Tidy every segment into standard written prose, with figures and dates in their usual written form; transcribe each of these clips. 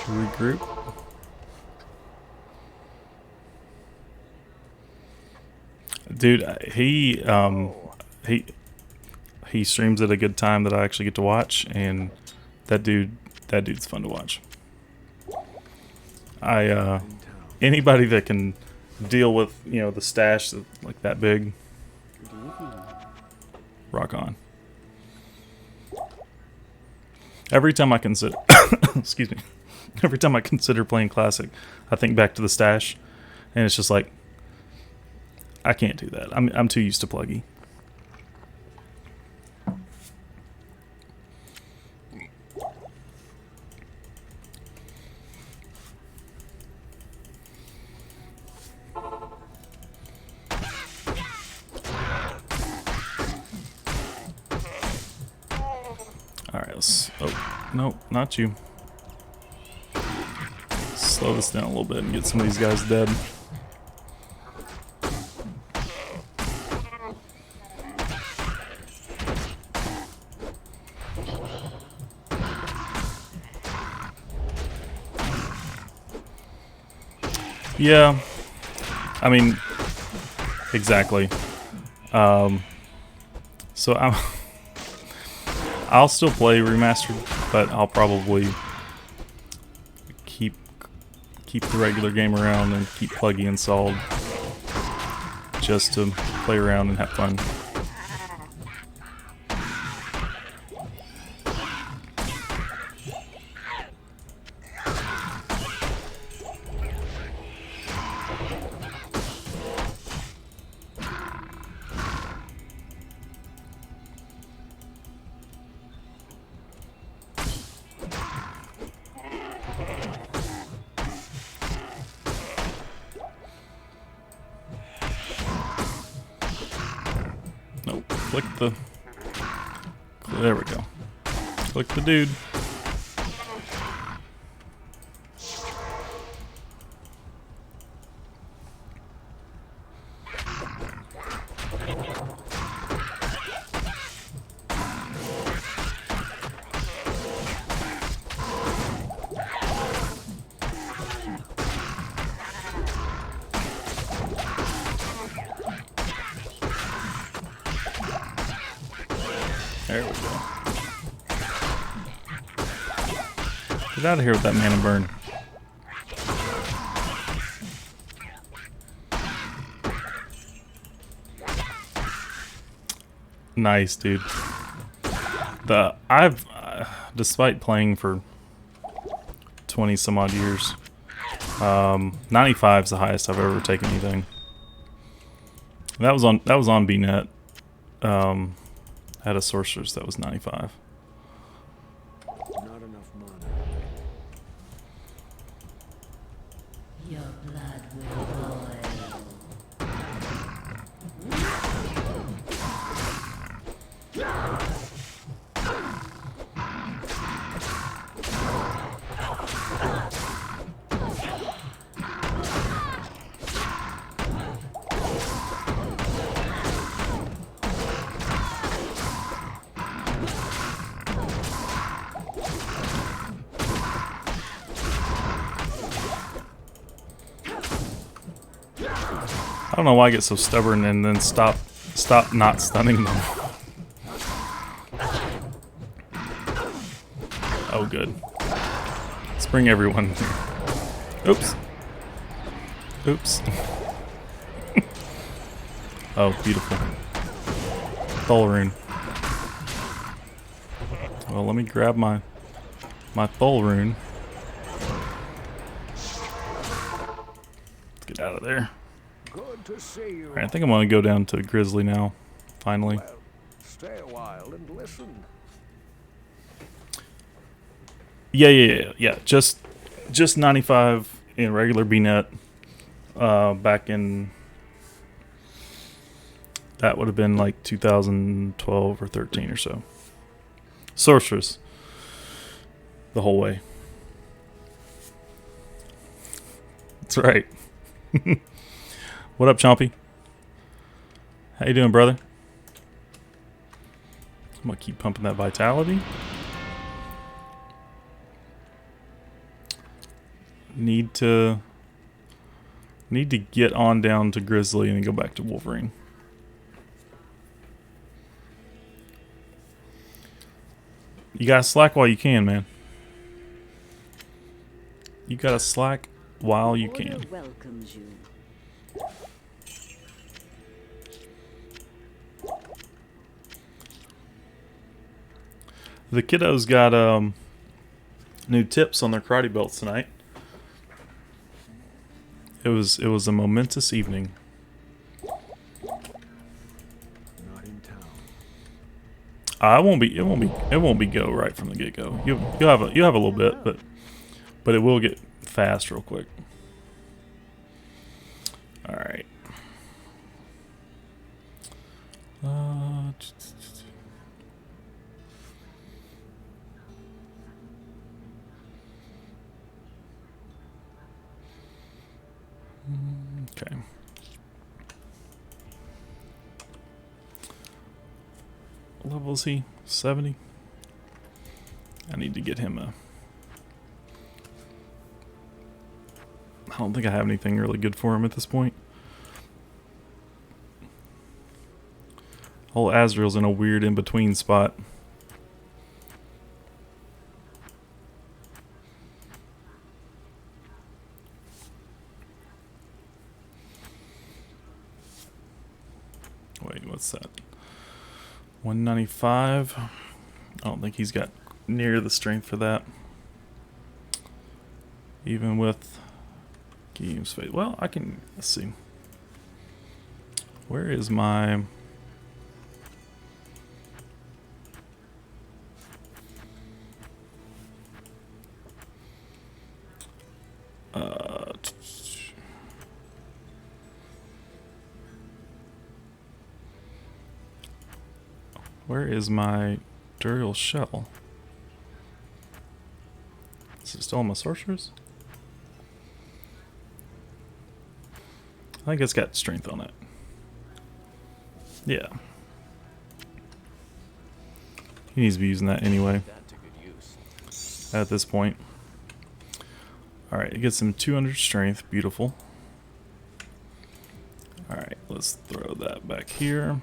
regroup. Dude, he he streams at a good time that I actually get to watch, and that dude's fun to watch. Anybody that can deal with, you know, the stash like that big, rock on. Every time I consider excuse me, every time I consider playing classic, I think back to the stash, and it's just like, I can't do that. I'm too used to pluggy. Alright, let's... Oh, no, not you. Slow this down a little bit and get some of these guys dead. Yeah, I mean, exactly. So I'll still play remastered, but I'll probably keep the regular game around and keep pluggy installed just to play around and have fun. Click the... There we go. Click the dude. There we go. Get out of here with that mana burn. Nice, dude. Despite playing for 20 some odd years, 95 is the highest I've ever taken anything. That was on BNet. Had a sorceress that was 95. Not enough mana. Your blood will boil. I don't know why I get so stubborn and then stop not stunning them. Oh, good. Let's bring everyone here. Oops. Oops. Oh, beautiful. Thol rune. Well, let me grab my Thol rune. Let's get out of there. Good to see you. Alright, I think I'm gonna go down to Grizzly now. Finally. Well, stay a while and listen. Yeah. Just 95 in regular BNet. Back in, that would have been like 2012 or 13 or so. Sorceress. The whole way. That's right. What up, Chompy? How you doing, brother? I'm gonna keep pumping that vitality. Need to get on down to Grizzly and then go back to Wolverine. You gotta slack while you can, man. You gotta slack while you can. Welcomes you. The kiddos got new tips on their karate belts tonight. It was a momentous evening. Not in town. It won't be go right from the get go. You'll have a little bit, but it will get fast real quick. All right. Okay. What level is he? 70? I need to get him a... I don't think I have anything really good for him at this point. Old Azrael's in a weird in-between spot. Wait, what's that? 195. I don't think he's got near the strength for that. Even with games fate. Well, I can, let's see. Where is my... where is my Duriel shell? Is it still on my sorcerers? I think it's got strength on it. Yeah. He needs to be using that anyway. At this point. Alright, it gets him 200 strength. Beautiful. Alright, let's throw that back here.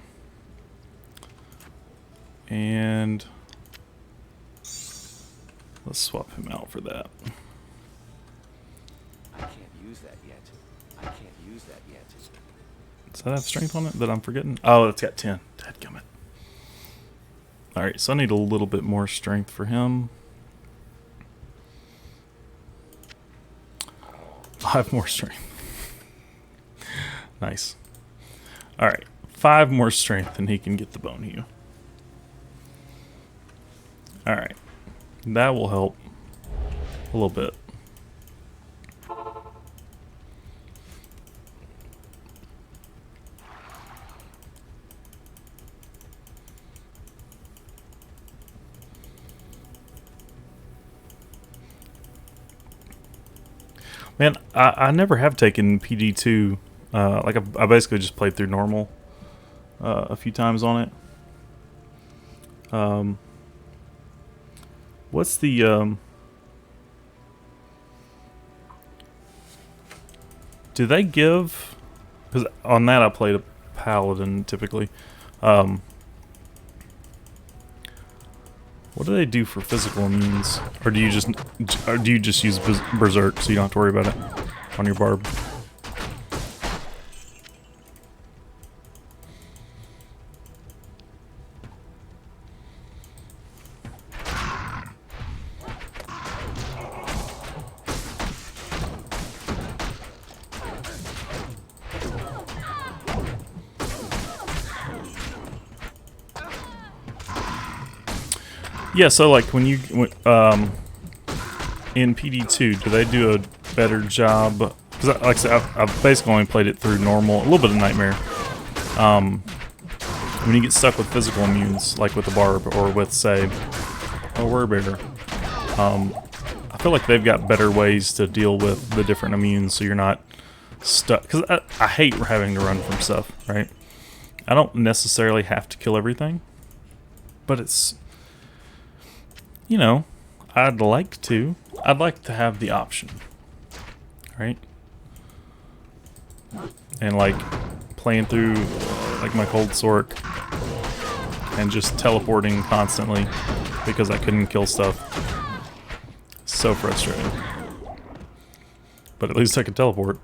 And let's swap him out for that. I can't use that yet. I can't use that yet. Does that have strength on it that I'm forgetting? Oh, it's got 10. Dadgummit. Alright, so I need a little bit more strength for him. 5 more strength. Nice. Alright, 5 more strength and he can get the bone heal. Alright, that will help a little bit. Man, I never have taken PG2. Like I basically just played through normal a few times on it. What's the do they give? Because on that I played a paladin typically. What do they do for physical immunes, or do you just use berserk so you don't have to worry about it on your barb? Yeah, so like when you in PD2, do they do a better job? Because like I said, I've basically only played it through normal, a little bit of Nightmare. When you get stuck with physical immunes, like with the barb or with, say, a Werebear, I feel like they've got better ways to deal with the different immunes, so you're not stuck. Because I hate having to run from stuff, right? I don't necessarily have to kill everything, but it's, you know, I'd like to have the option. right? And like playing through like my cold sork and just teleporting constantly because I couldn't kill stuff. So frustrating. But at least I could teleport.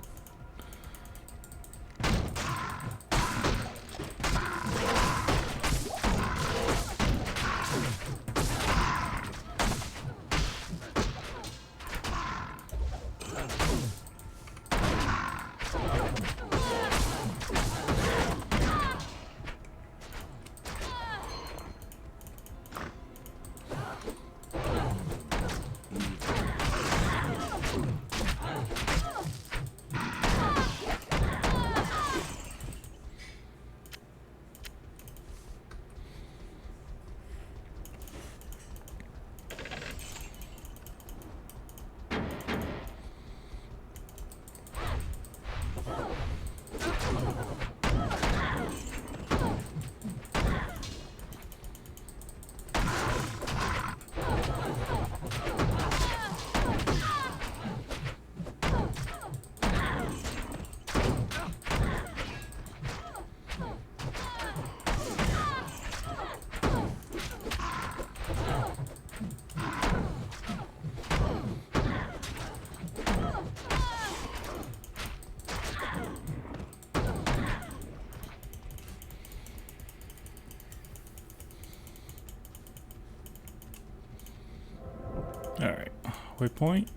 Alright, waypoint.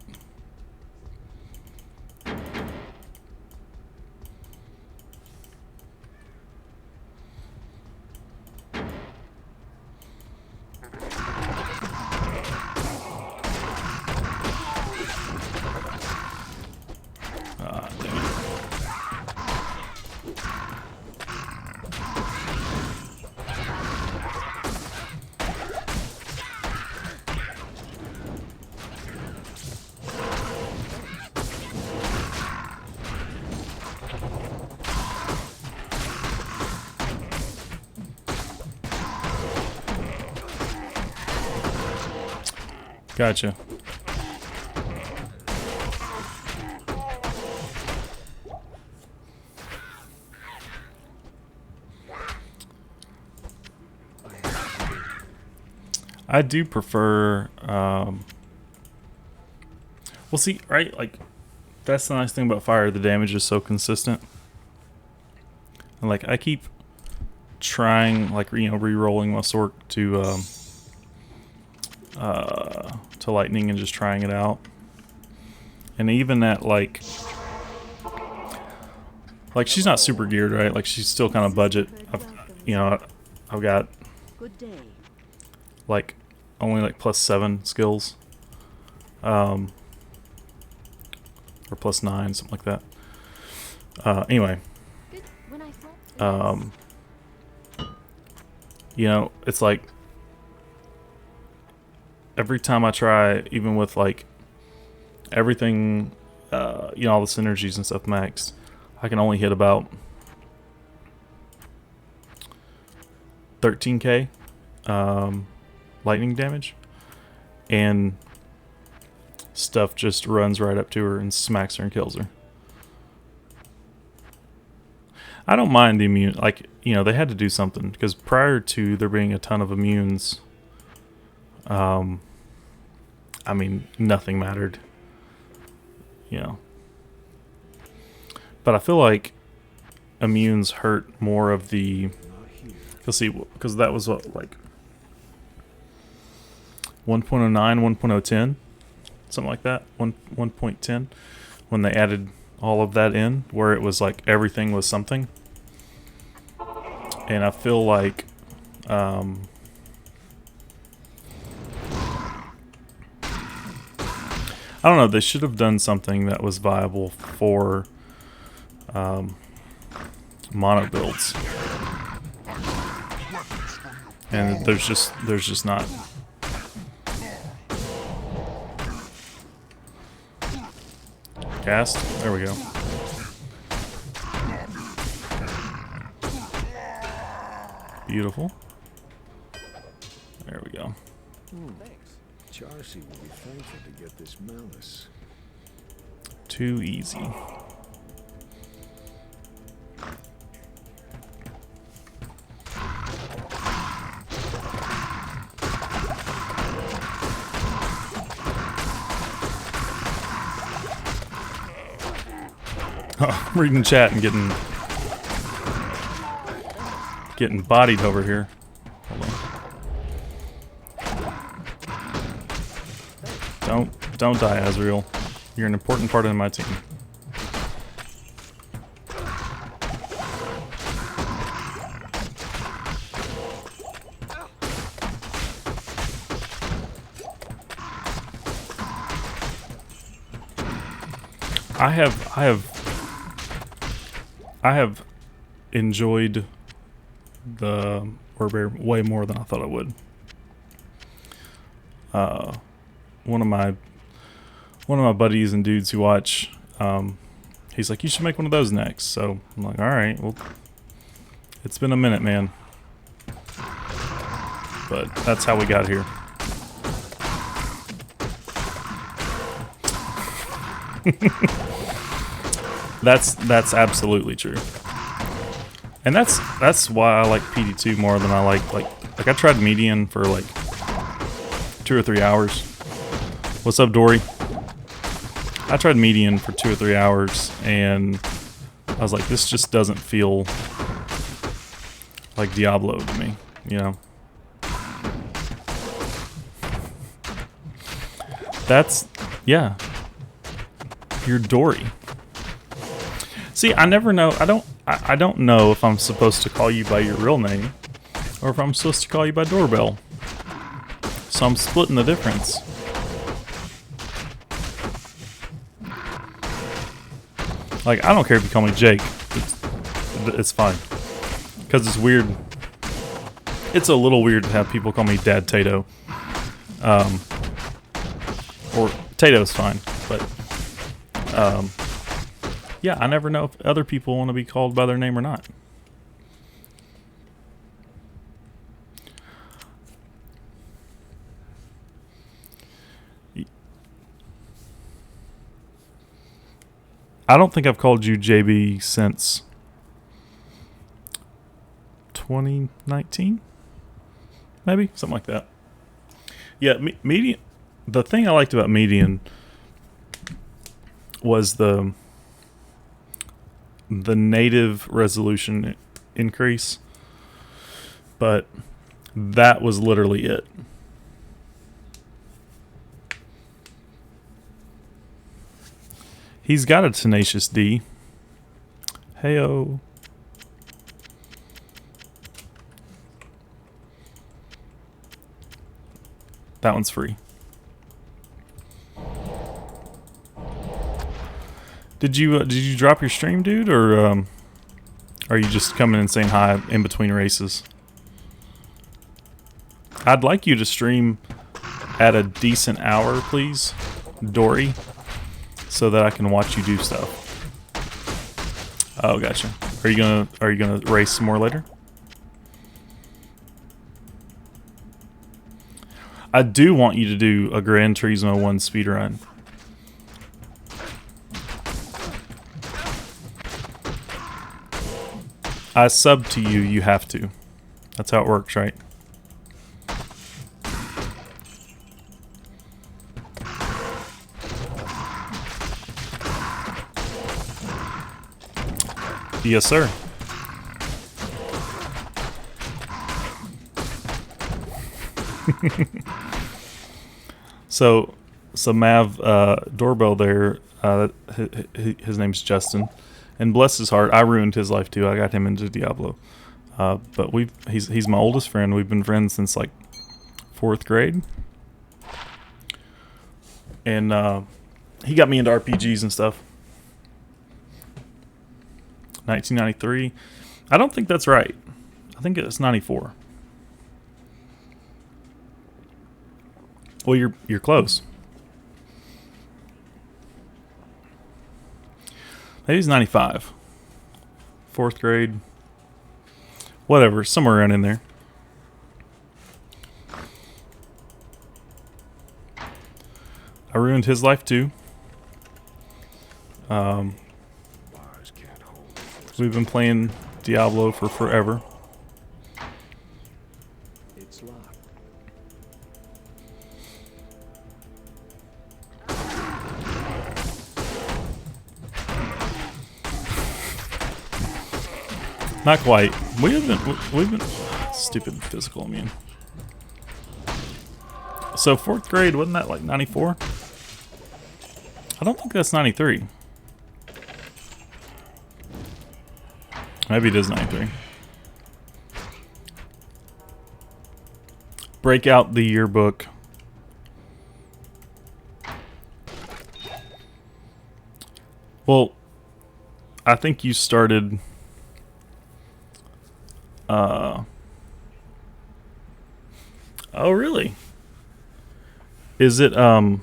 Ah, damn it. Gotcha. I do prefer, well, see, right, like, that's the nice thing about fire, the damage is so consistent. And, like, I keep trying, like, you know, re-rolling my sword to lightning and just trying it out. And even at, like, she's not super geared, right? Like, she's still kind of budget. I've got, Good day. like, only, like, +7 skills. Or +9, something like that. Anyway. When I slept, You know, it's like every time I try, even with like everything, you know, all the synergies and stuff maxed, I can only hit about 13k lightning damage, and stuff just runs right up to her and smacks her and kills her. I don't mind the immune, like, you know, they had to do something, because prior to there being a ton of immunes, I mean, nothing mattered, you know. But I feel like immunes hurt more of the, you'll see, because that was what, like 1.09, 1.010, something like that, 1.10, when they added all of that in, where it was like everything was something. And I feel like I don't know, they should have done something that was viable for mono builds. And there's just not. Cast. There we go. Beautiful. There we go. Thanks. Charcy will be thankful to get this malice. Too easy. Oh, I'm reading chat and getting bodied over here. Hold on. Don't die, Azrael. You're an important part of my team. I have enjoyed the Werebear way more than I thought I would. One of my buddies and dudes who watch, he's like, you should make one of those next. So I'm like, all right, well, it's been a minute, man. But that's how we got here. That's absolutely true. And that's why I like PD2 more than I like I tried median for like 2 or 3 hours. What's up, Dory? I tried median for 2 or 3 hours and I was like, this just doesn't feel like Diablo to me, you know. Yeah. You're Dory. See, I never know. I don't know if I'm supposed to call you by your real name or if I'm supposed to call you by Doorbell. So I'm splitting the difference. Like, I don't care if you call me Jake. It's fine. Because it's weird. It's a little weird to have people call me Dad Tato. Or Tato's fine, but yeah, I never know if other people want to be called by their name or not. I don't think I've called you JB since 2019, maybe something like that. Yeah, median. The thing I liked about median was the native resolution increase, but that was literally it. He's got a tenacious D. Heyo. That one's free. Did you drop your stream, dude, or are you just coming and saying hi in between races? I'd like you to stream at a decent hour, please, Dory, so that I can watch you do stuff. Oh, gotcha. Are you gonna race some more later? I do want you to do a Gran Turismo 1 speedrun. I sub to you, you have to. That's how it works, right? Yes, sir. So Mav, Doorbell there, his name's Justin. And bless his heart, I ruined his life too. I got him into Diablo. But he's my oldest friend. We've been friends since like 4th grade. And he got me into RPGs and stuff. 1993. I don't think that's right. I think it's 94. Well, you're close. Maybe it's 95. 4th grade. Whatever, somewhere around in there. I ruined his life too. Um, Bars can't hold the force. we've been playing Diablo for forever. It's locked. Not quite. We've been stupid physical immune. So 4th grade, wasn't that like 94? I don't think that's 93. Maybe it is 93. Break out the yearbook. Well, I think you started oh really? Is it Mav,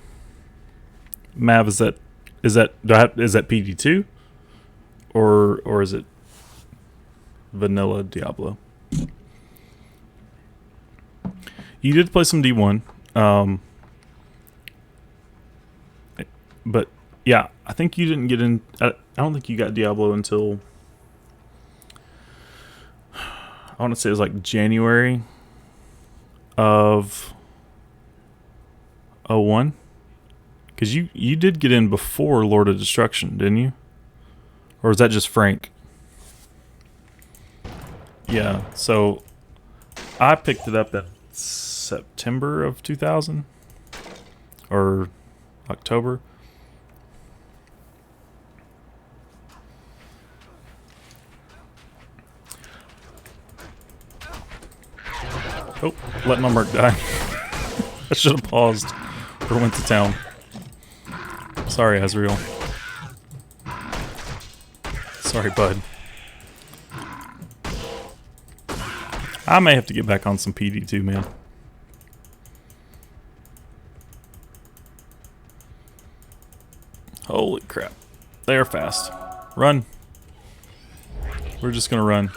is that PD2 or is it vanilla Diablo? You did play some D1, but yeah, I think you didn't get in. I don't think you got Diablo until I want to say it was like January of 01. Because you did get in before Lord of Destruction, didn't you? Or was that just Frank? Yeah, so I picked it up in September of 2000 or October. Oh, let my merc die. I should have paused or went to town. Sorry, Azrael. Sorry, bud. I may have to get back on some PD2, man. Holy crap. They are fast. Run. We're just gonna run.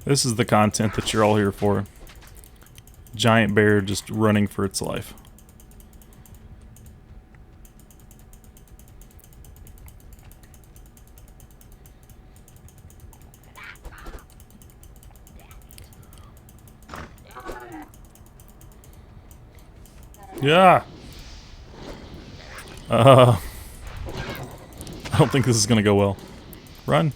This is the content that you're all here for. Giant bear just running for its life. Yeah. I don't think this is gonna go well. Run.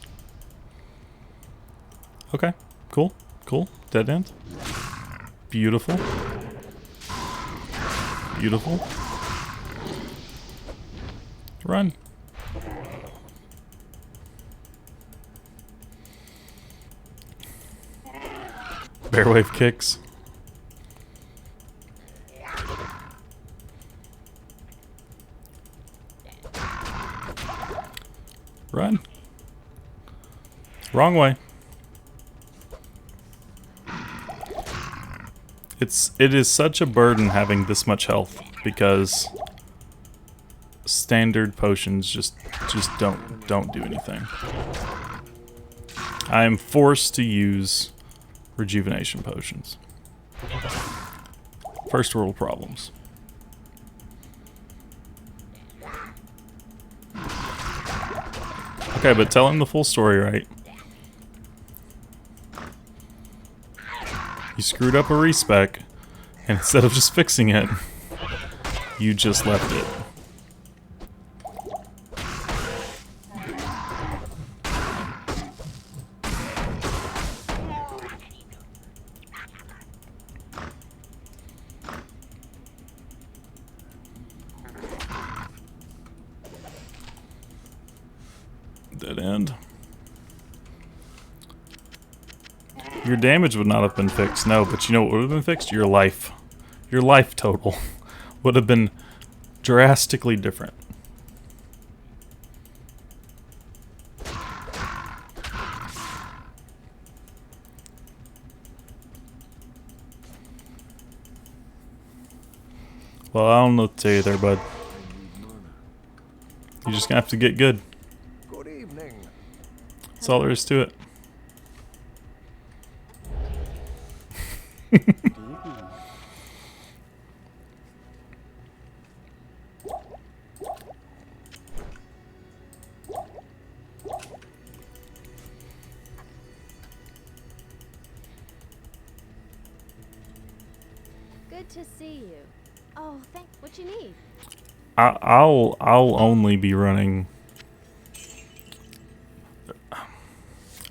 Okay. Cool. Cool. Dead end. Beautiful. Beautiful. Run. Bear wave kicks. Run. Wrong way. It is such a burden having this much health because standard potions just don't do anything. I am forced to use rejuvenation potions. First world problems. Okay, but tell him the full story, right? You screwed up a respec, and instead of just fixing it, you just left it. Dead end. Your damage would not have been fixed, no, but you know what would have been fixed? Your life. Your life total would have been drastically different. Well, I don't know what to tell you there, bud. You're just gonna have to get good. Good evening. That's all there is to it. Good to see you. Oh, thank. What you need? I'll only be running.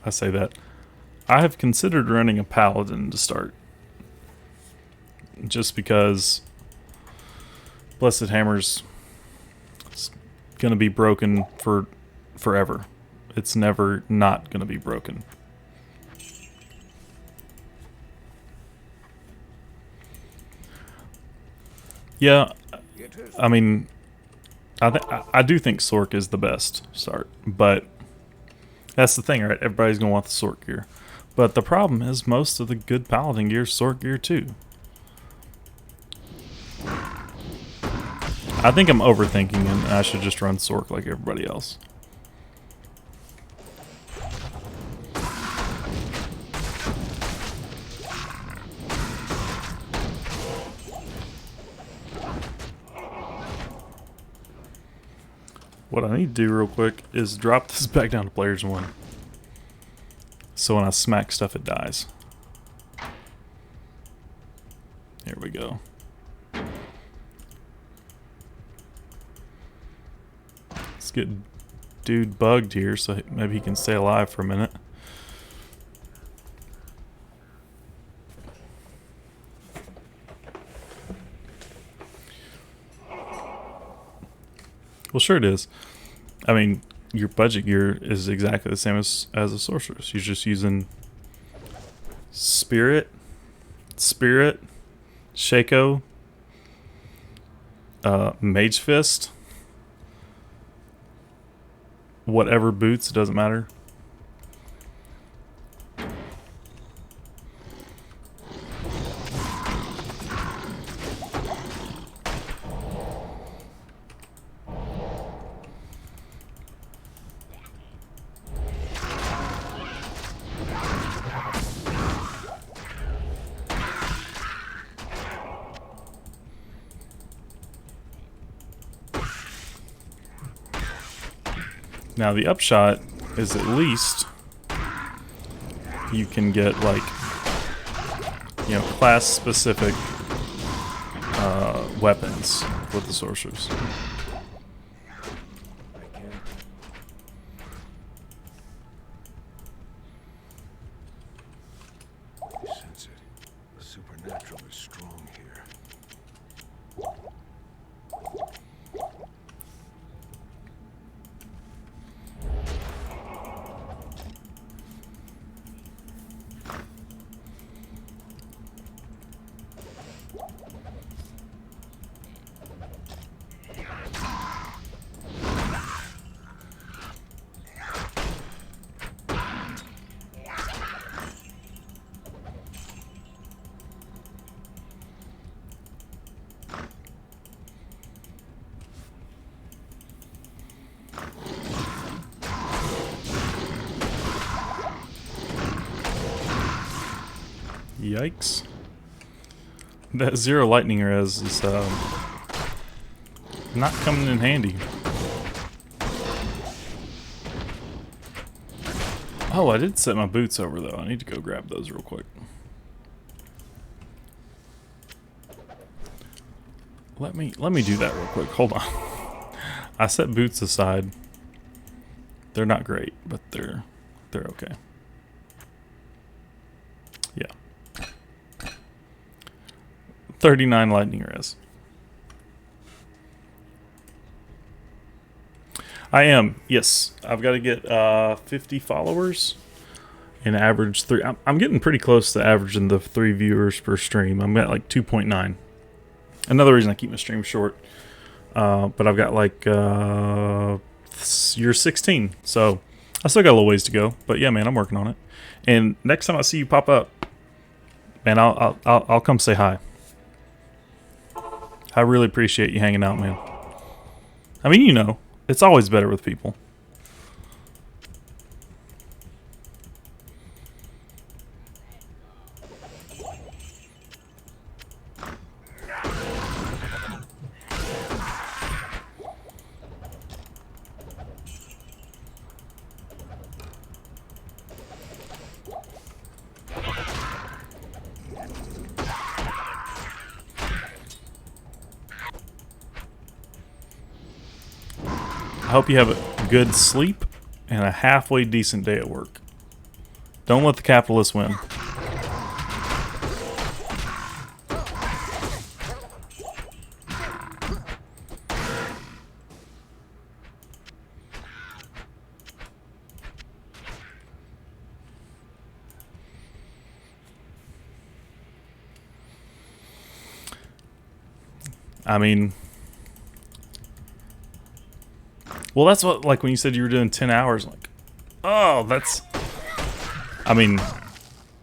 I say that. I have considered running a paladin to start, just because Blessed Hammer's gonna be broken for forever. It's never not gonna be broken. Yeah, I mean, I do think Sork is the best start, but that's the thing, right? Everybody's gonna want the Sork gear, but the problem is most of the good paladin gear is Sork gear too. I think I'm overthinking, and I should just run Sork like everybody else. What I need to do real quick is drop this back down to players 1. So when I smack stuff, it dies. Here we go. Let's get dude bugged here so maybe he can stay alive for a minute. Well, sure it is. I mean, your budget gear is exactly the same as a sorceress. You're just using Spirit, Shaco, Mage Fist, whatever boots, it doesn't matter. Now the upshot is at least you can get, like, you know, class specific weapons with the sorcerers. I sense it. The supernatural is strong here. Yikes. That 0 lightning res is not coming in handy. Oh, I did set my boots over though. I need to go grab those real quick. Let me do that real quick. Hold on. I set boots aside. They're not great, but they're okay. Yeah. 39 lightning res. I am, yes. I've got to get 50 followers and average 3. I'm getting pretty close to averaging the 3 viewers per stream. I'm at like 2.9. Another reason I keep my stream short. But I've got like year 16. So I still got a little ways to go. But yeah, man, I'm working on it. And next time I see you pop up, man, I'll come say hi. I really appreciate you hanging out, man. I mean, you know, it's always better with people. hope you have a good sleep and a halfway decent day at work. Don't let the capitalists win. I mean, well, that's what, like, when you said you were doing 10 hours, like, oh, that's, I mean,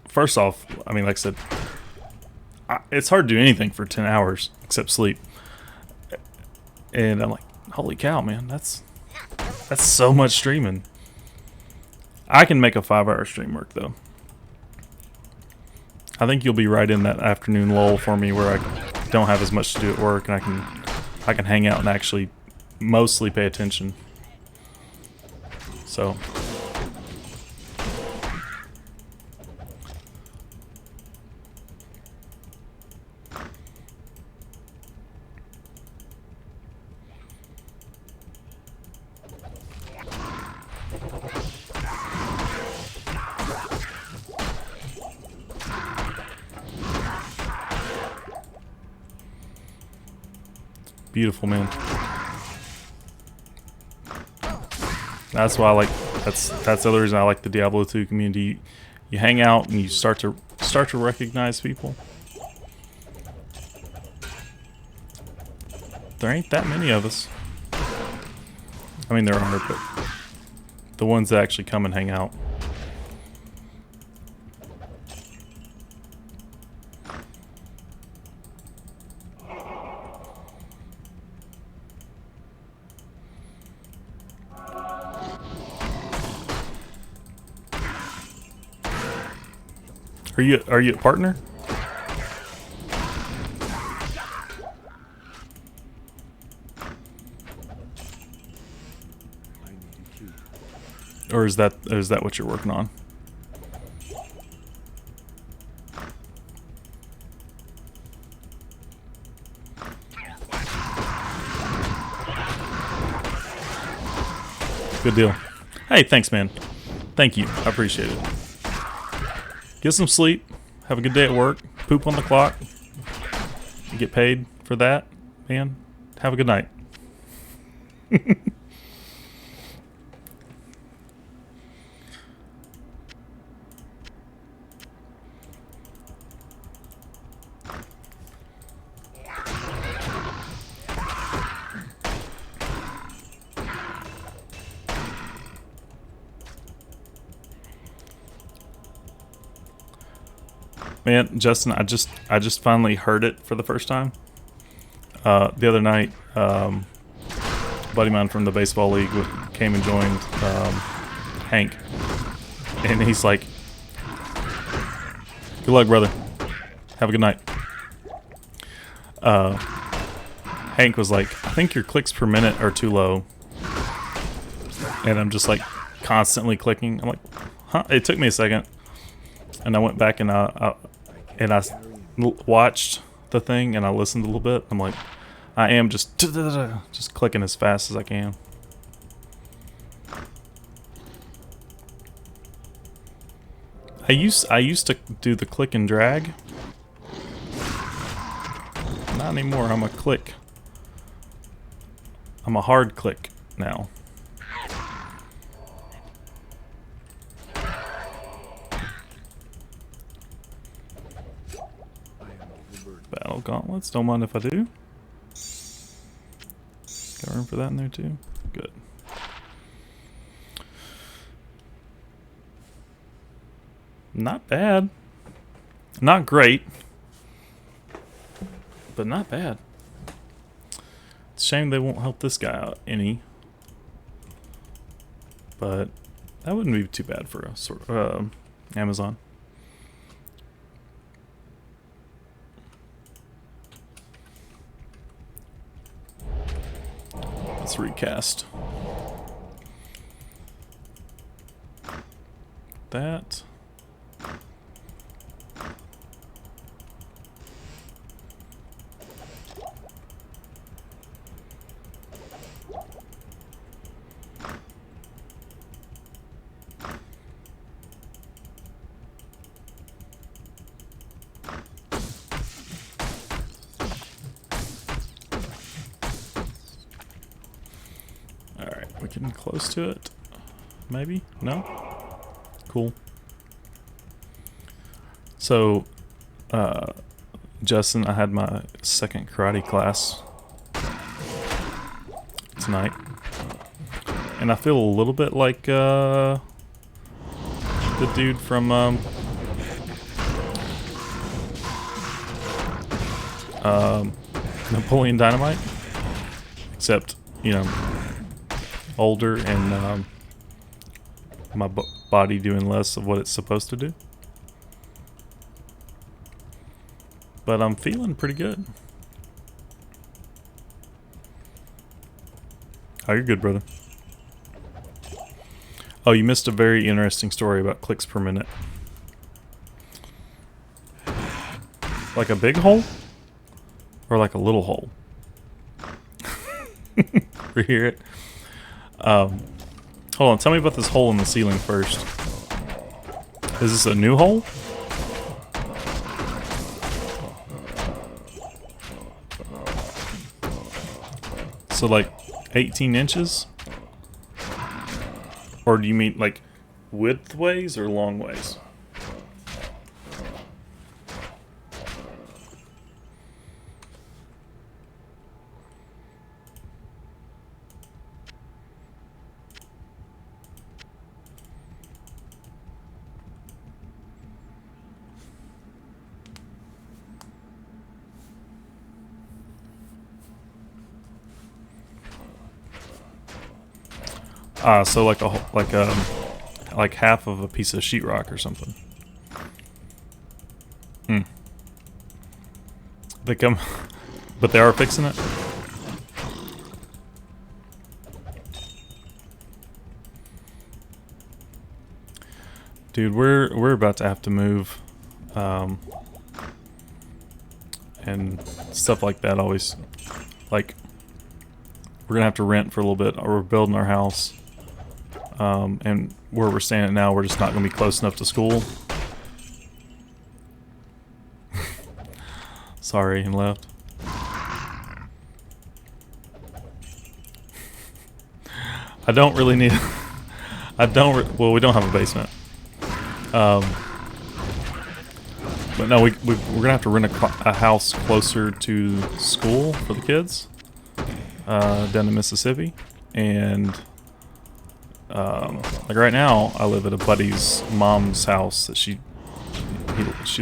first off, I mean, like I said, it's hard to do anything for 10 hours except sleep. And I'm like, holy cow, man, that's so much streaming. I can make a 5-hour stream work, though. I think you'll be right in that afternoon lull for me where I don't have as much to do at work, and I can hang out and actually mostly pay attention. So beautiful, man. That's why I like. That's the other reason I like the Diablo 2 community. You hang out and you start to recognize people. There ain't that many of us. I mean, there are, but the ones that actually come and hang out. Are you a partner? Or is that what you're working on? Good deal. Hey, thanks, man. Thank you. I appreciate it. Get some sleep. Have a good day at work. Poop on the clock. You get paid for that, man. Have a good night. Man, Justin, I just finally heard it for the first time. The other night, a buddy of mine from the baseball league came and joined Hank, and he's like, "Good luck, brother. Have a good night." Hank was like, "I think your clicks per minute are too low," and I'm just like constantly clicking. I'm like, "Huh?" It took me a second, and I went back and I watched the thing and I listened a little bit. I'm like, I am just clicking as fast as I can. I used to do the click and drag. Not anymore. I'm a click. I'm a hard click now. Battle gauntlets, don't mind if I do. Got room for that in there too? Good. Not bad. Not great. But not bad. It's a shame they won't help this guy out any. But that wouldn't be too bad for a Amazon. Let's recast that. We're getting close to it. Maybe? No? Cool. So, Justin, I had my second karate class tonight. And I feel a little bit like, the dude from, Napoleon Dynamite. Except, you know, older and, my body doing less of what it's supposed to do. But I'm feeling pretty good. Oh, you're good, brother. Oh, you missed a very interesting story about clicks per minute. Like a big hole? Or like a little hole? We hear it. Hold on, tell me about this hole in the ceiling first. Is this a new hole? So like 18 inches? Or do you mean like width ways or long ways? So like half of a piece of sheetrock or something. They come, but they are fixing it. Dude, we're about to have to move, and stuff like that. Always, like, we're gonna have to rent for a little bit, or we're building our house. And where we're staying at now, we're just not going to be close enough to school. Sorry, and left. I don't really need... well, we don't have a basement. But no, we're going to have to rent a house closer to school for the kids. Down in Mississippi. And... like right now, I live at a buddy's mom's house that she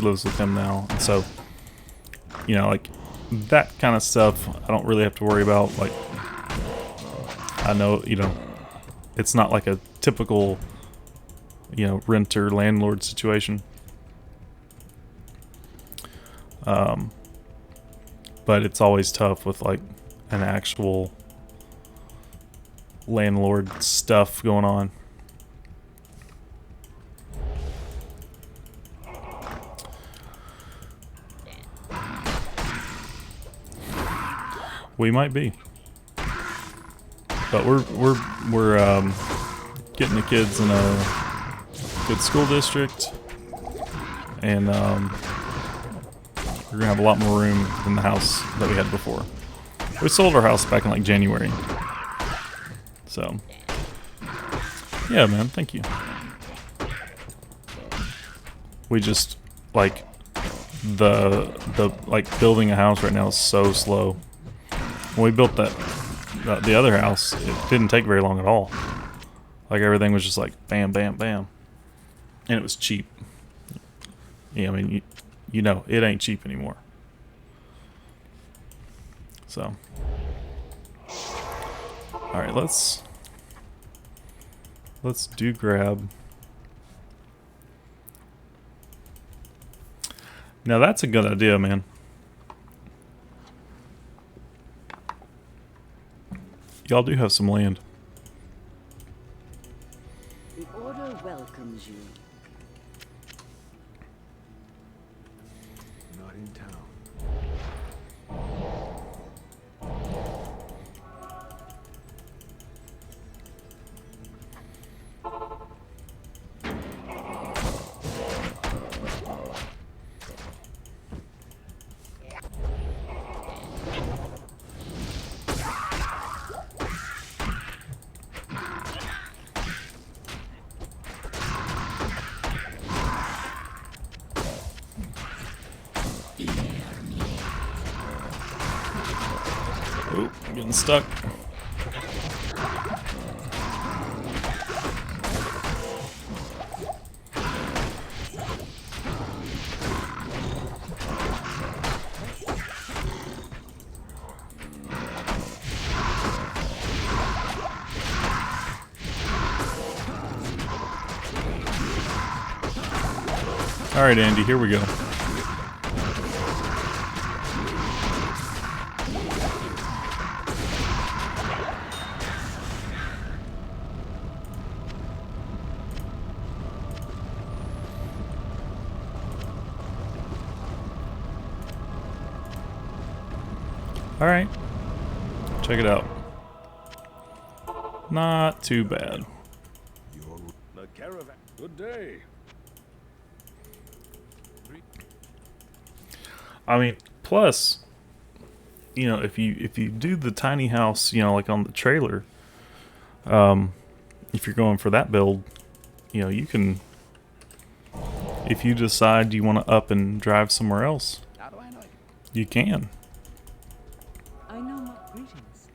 lives with him now, and so, you know, like that kind of stuff, I don't really have to worry about. Like, I know, you know, it's not like a typical, you know, renter landlord situation. But it's always tough with like an actual landlord stuff going on. We might be, but we're getting the kids in a good school district, and we're gonna have a lot more room than the house that we had before. We sold our house back in like January. So, yeah, man, thank you. We just, like, the building a house right now is so slow. When we built the other house, it didn't take very long at all. Like, everything was just like bam, bam, bam. And it was cheap. Yeah, I mean, you know, it ain't cheap anymore. So, alright, let's do grab. Now that's a good idea, man. Y'all do have some land. The Order welcomes you. Not in town. Oop, I'm getting stuck. Alright, Andy, here we go. Alright. Check it out. Not too bad. The caravan. Good day. I mean, plus, you know, if you do the tiny house, you know, like on the trailer, if you're going for that build, you know, you can, if you decide you want to up and drive somewhere else, How do I know? you can. I know my greetings.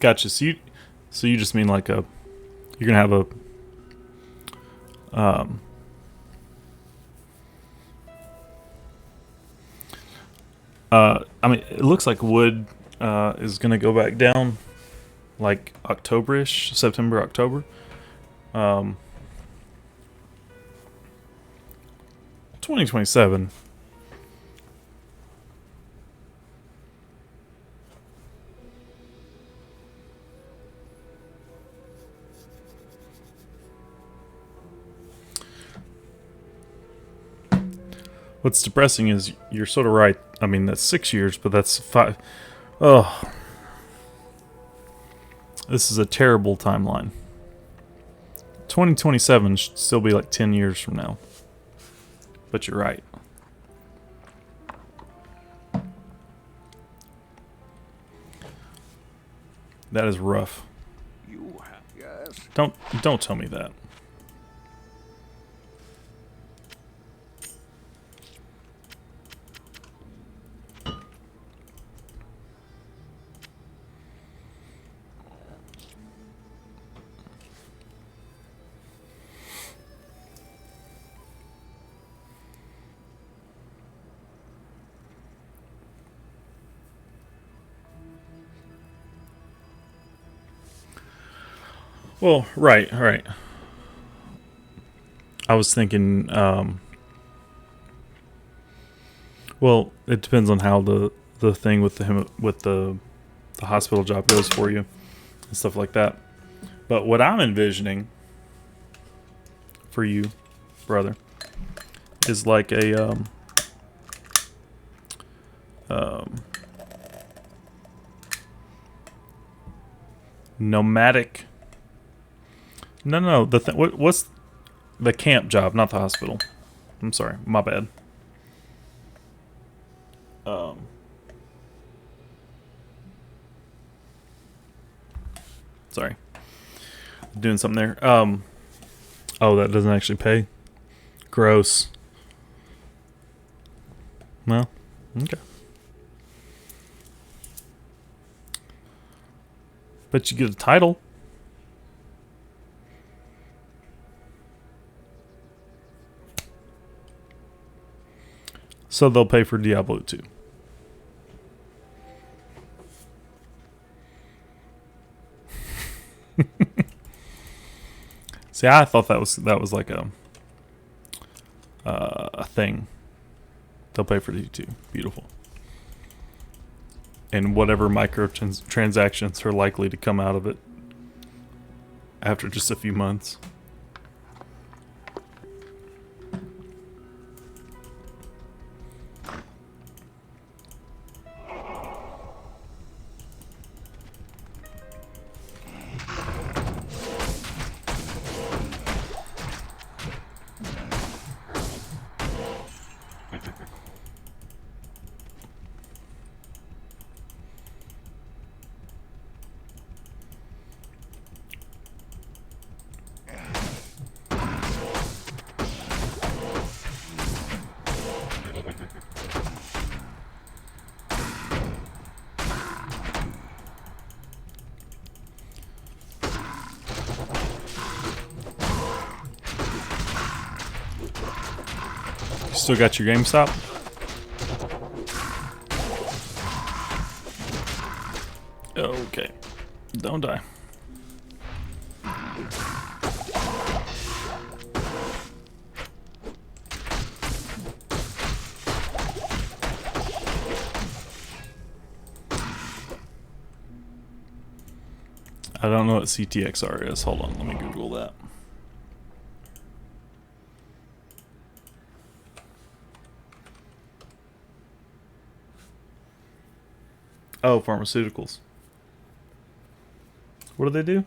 Gotcha. So you just mean like you're gonna have a, I mean, it looks like wood is gonna go back down like October-ish, September, October. 2027. What's depressing is you're sort of right. I mean, that's 6 years, but that's 5. Oh, this is a terrible timeline. 2027 should still be like 10 years from now. But you're right. That is rough. You have, yes. Don't tell me that. Well, right. I was thinking, well, it depends on how the thing with the hospital job goes for you and stuff like that. But what I'm envisioning for you, brother, is like a nomadic. No. What's the camp job, not the hospital? I'm sorry, my bad. Sorry, doing something there. Oh, that doesn't actually pay. Gross. No, okay. But you get a title. So they'll pay for Diablo 2. See, I thought that was like a thing. They'll pay for D2. Beautiful. And whatever microtransactions are likely to come out of it after just a few months. Still got your GameStop? Okay. Don't die. I don't know what CTXR is. Hold on, let me Google that. Oh, pharmaceuticals. What do they do?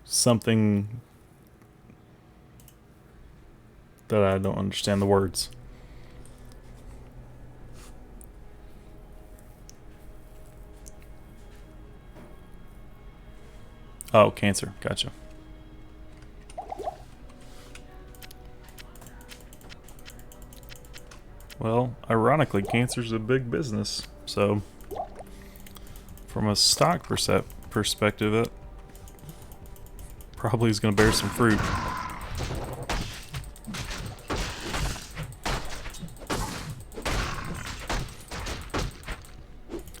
Something that I don't understand the words. Oh, cancer. Gotcha. Well, ironically, cancer's a big business. So, from a stock perspective, it probably is going to bear some fruit.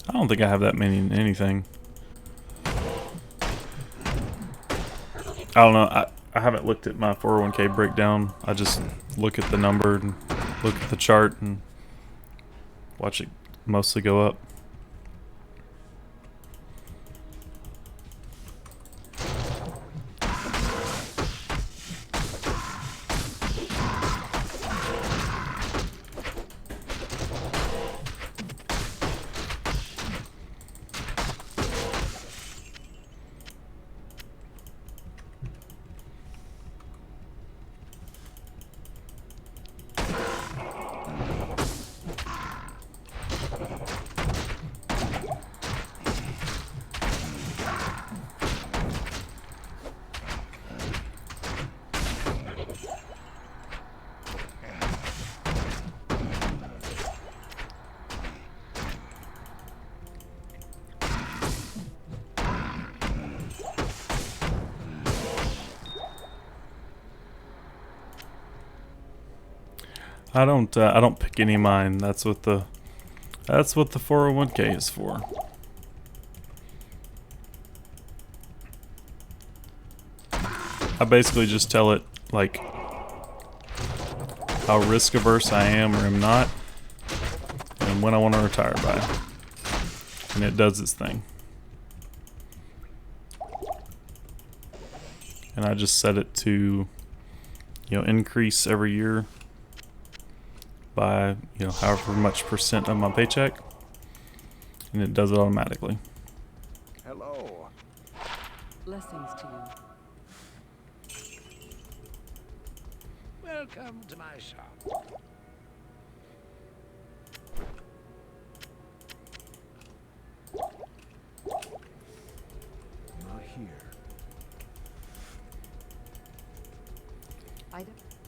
I don't think I have that many in anything. I don't know. I haven't looked at my 401k breakdown. I just look at the number and look at the chart and watch it mostly go up. I don't pick any of mine. That's what the 401k is for. I basically just tell it like how risk averse I am or am not, and when I want to retire by, and it does its thing. And I just set it to, increase every year by, however much percent of my paycheck, and it does it automatically. Hello. Blessings to you. Welcome to my shop. Not here.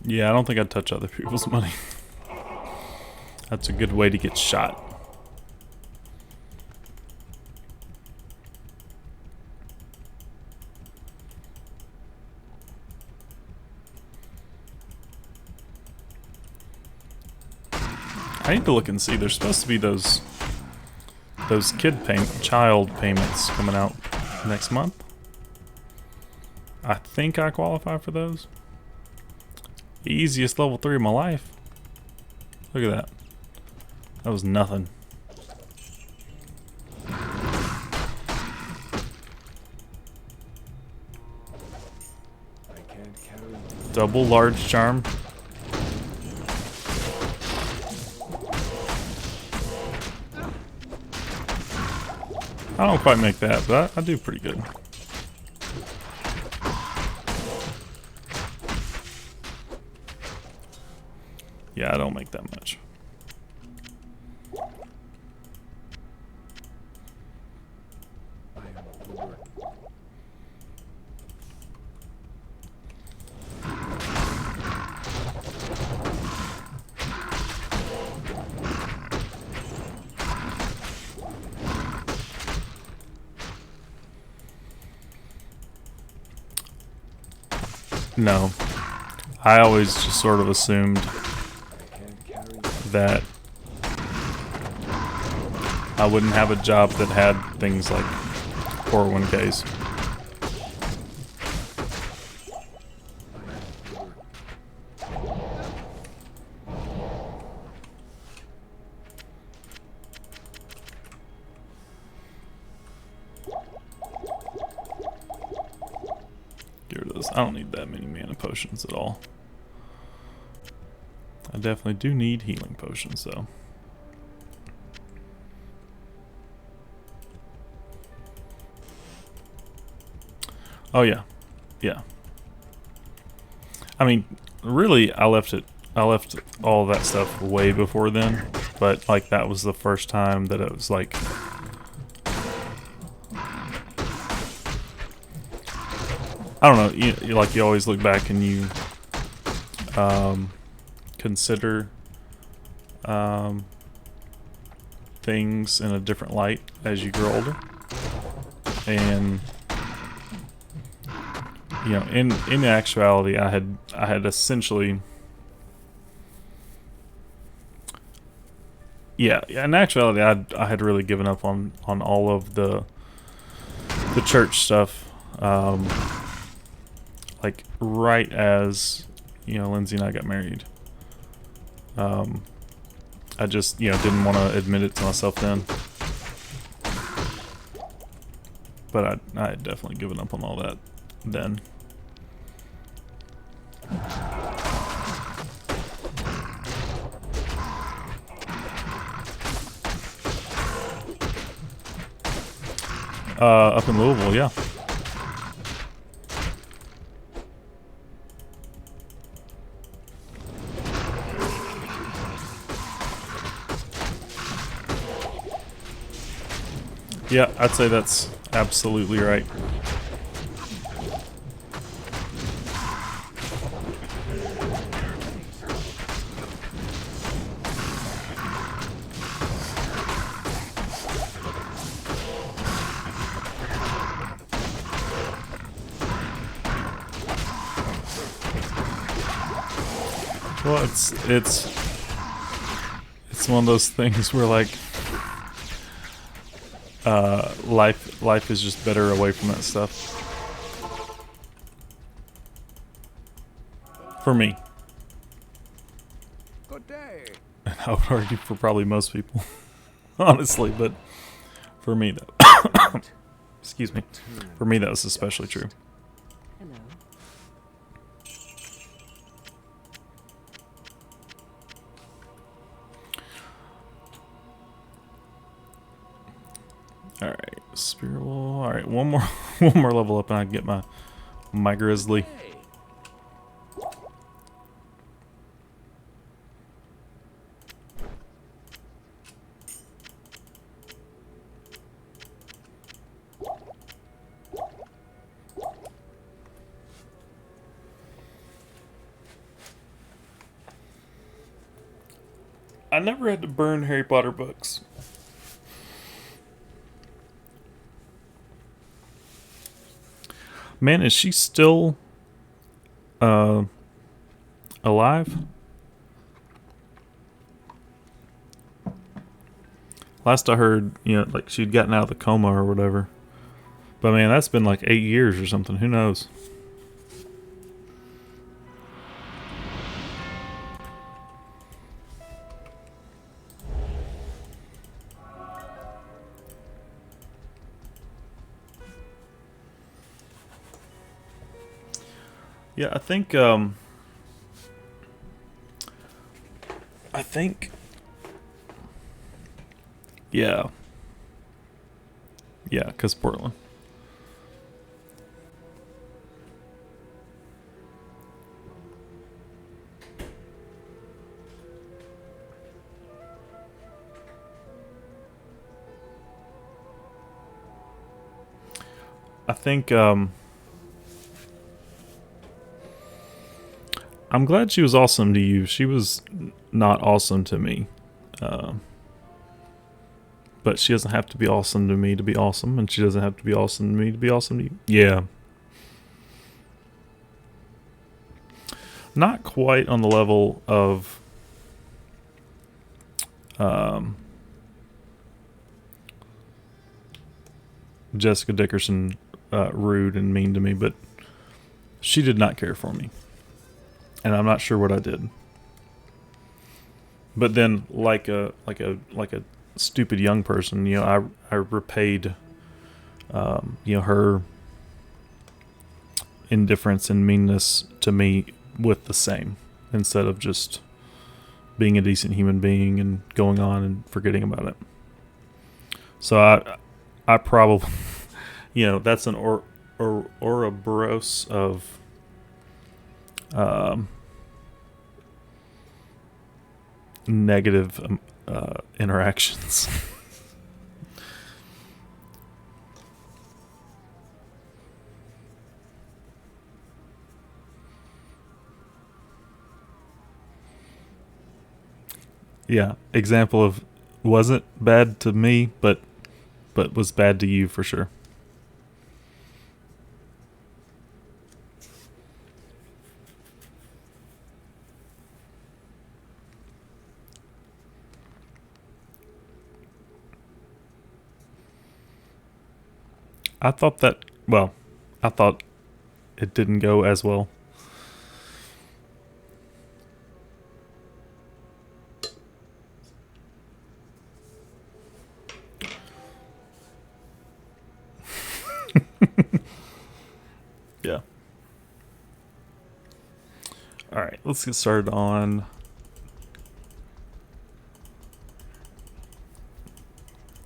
Yeah, I don't think I'd touch other people's money. That's a good way to get shot. I need to look and see. There's supposed to be those child payments coming out next month. I think I qualify for those. The easiest level 3 of my life. Look at that. That was nothing. I can't carry Double large charm. I don't quite make that, but I do pretty good. Yeah, I don't make that much. I am overworked. No. I always just sort of assumed that I wouldn't have a job that had things like 401ks. Get rid of this. I don't need that many mana potions at all. I definitely do need healing potions though. Oh yeah. Yeah. I mean, really I left all that stuff way before then, but like that was the first time that it was like I don't know, you always look back and you consider things in a different light as you grow older. And you know, in actuality, I had essentially, yeah, in actuality, I had really given up on all of the church stuff, like right as, you know, Lindsay and I got married. I just, you know, didn't want to admit it to myself then. But I had definitely given up on all that then. Up in Louisville, yeah. Yeah, I'd say that's absolutely right. Well, it's one of those things where like life is just better away from that stuff. For me. Good day. And I would argue for probably most people. Honestly, but for me though. Excuse me. For me that was especially true. Hello. Alright, Spirit Wall. Alright, one more level up and I can get my grizzly. I never had to burn Harry Potter books. Man, is she still alive? Last I heard, you know, like she'd gotten out of the coma or whatever. But man, that's been like 8 years or something. Who knows? Yeah, I think yeah. Yeah, cuz Portland. I think I'm glad she was awesome to you. She was not awesome to me. But she doesn't have to be awesome to me to be awesome, and she doesn't have to be awesome to me to be awesome to you. Yeah. not quite on the level of Jessica Dickerson rude and mean to me, but she did not care for me. And I'm not sure what I did. But then like a stupid young person, you know, I repaid you know, her indifference and meanness to me with the same, instead of just being a decent human being and going on and forgetting about it. So I probably, you know, that's an Ouroboros of negative interactions. Yeah, example of wasn't bad to me, but was bad to you for sure. I thought that, well, I thought it didn't go as well. Yeah. All right, let's get started on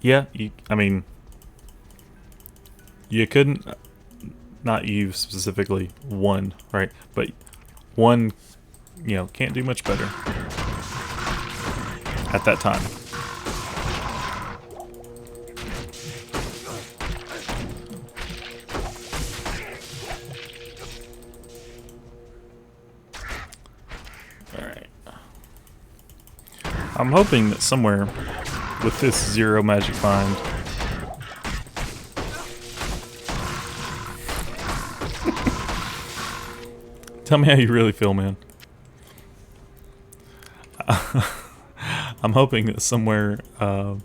yeah, I mean, you couldn't, not you specifically, one, right? But one, you know, can't do much better at that time. All right. I'm hoping that somewhere with this zero magic find, tell me how you really feel, man. I'm hoping that somewhere. I'm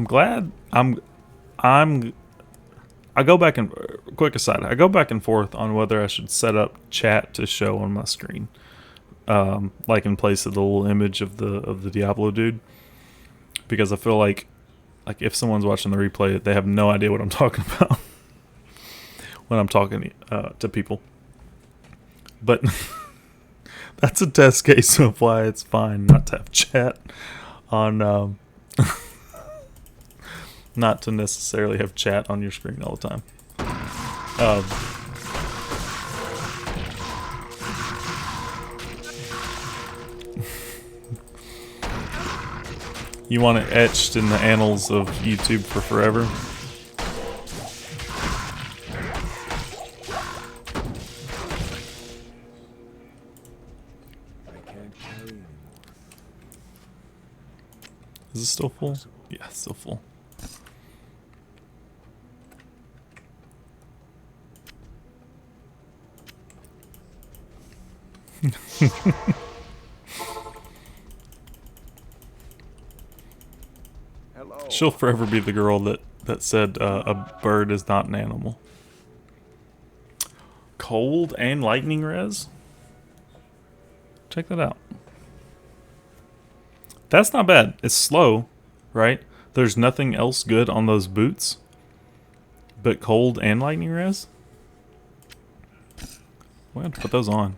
glad. I go back and quick aside. I go back and forth on whether I should set up chat to show on my screen, like in place of the little image of the Diablo dude, because I feel like if someone's watching the replay, they have no idea what I'm talking about when I'm talking to people. But that's a test case of why it's fine not to have chat on, not to necessarily have chat on your screen all the time. You want it etched in the annals of YouTube for forever? Is it still full? Yeah, it's still full. Hello. She'll forever be the girl that said a bird is not an animal. Cold and lightning res? Check that out. That's not bad. It's slow, right? There's nothing else good on those boots but cold and lightning res. We'll have to put those on.